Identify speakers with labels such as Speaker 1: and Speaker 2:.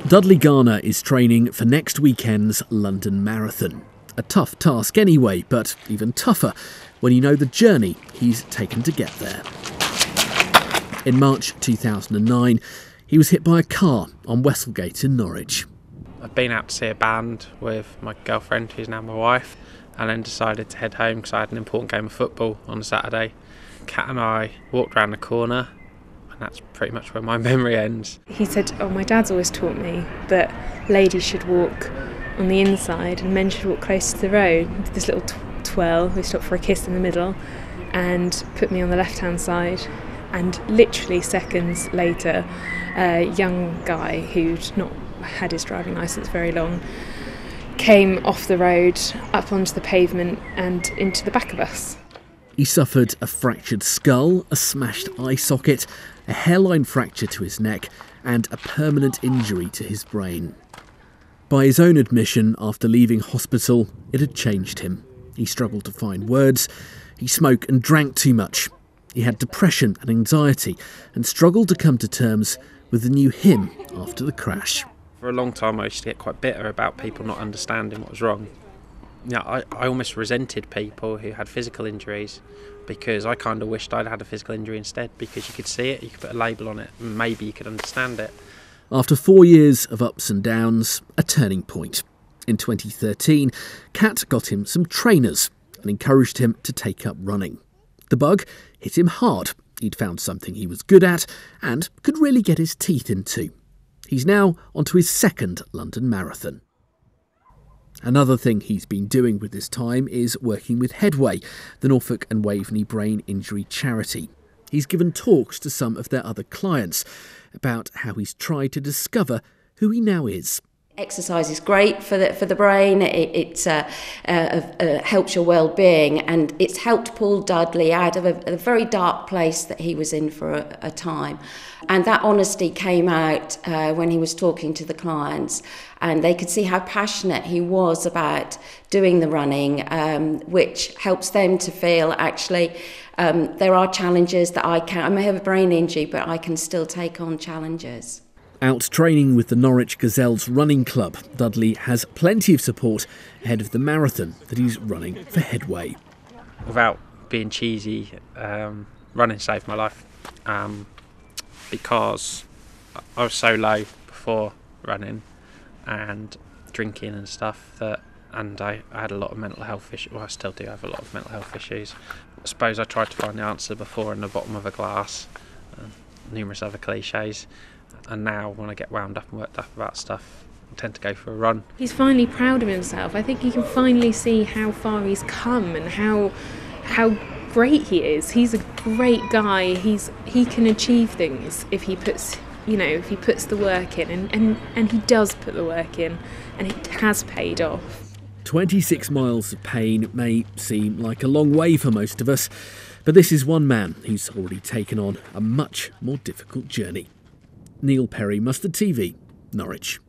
Speaker 1: Dudley Garner is training for next weekend's London Marathon. A tough task anyway, but even tougher when you know the journey he's taken to get there. In March 2009, he was hit by a car on Westlegate in Norwich.
Speaker 2: I'd been out to see a band with my girlfriend, who's now my wife, and then decided to head home because I had an important game of football on a Saturday. Kat and I walked around the corner, and that's pretty much where my memory ends.
Speaker 3: He said, my dad's always taught me that ladies should walk on the inside and men should walk close to the road. This little twirl, we stopped for a kiss in the middle and put me on the left-hand side. And literally seconds later, a young guy who'd not had his driving licence very long came off the road, up onto the pavement and into the back of us.
Speaker 1: He suffered a fractured skull, a smashed eye socket, a hairline fracture to his neck and a permanent injury to his brain. By his own admission, after leaving hospital, it had changed him. He struggled to find words, he smoked and drank too much. He had depression and anxiety and struggled to come to terms with the new him after the crash.
Speaker 2: For a long time I used to get quite bitter about people not understanding what was wrong. I almost resented people who had physical injuries because I kind of wished I'd had a physical injury instead, because you could see it, you could put a label on it, and maybe you could understand it.
Speaker 1: After 4 years of ups and downs, a turning point. In 2013, Kat got him some trainers and encouraged him to take up running. The bug hit him hard. He'd found something he was good at and could really get his teeth into. He's now onto his second London Marathon. Another thing he's been doing with his time is working with Headway, the Norfolk and Waveney brain injury charity. He's given talks to some of their other clients about how he's tried to discover who he now is.
Speaker 4: Exercise is great for the brain. It helps your well-being, and it's helped Paul Dudley out of a very dark place that he was in for a time. And that honesty came out when he was talking to the clients, and they could see how passionate he was about doing the running, which helps them to feel actually there are challenges that I may have a brain injury, but I can still take on challenges.
Speaker 1: Out training with the Norwich Gazelles running club, Dudley has plenty of support ahead of the marathon that he's running for Headway.
Speaker 2: Without being cheesy, running saved my life because I was so low before running and drinking and stuff and I had a lot of mental health issues. Well, I still do have a lot of mental health issues. I suppose I tried to find the answer before in the bottom of a glass, numerous other cliches. And now when I get wound up and worked up about stuff, I tend to go for a run.
Speaker 3: He's finally proud of himself. I think he can finally see how far he's come and how great he is. He's a great guy. He can achieve things if he puts the work in, and he does put the work in, and it has paid off.
Speaker 1: 26 miles of pain may seem like a long way for most of us, but this is one man who's already taken on a much more difficult journey. Neil Perry, Mustard TV, Norwich.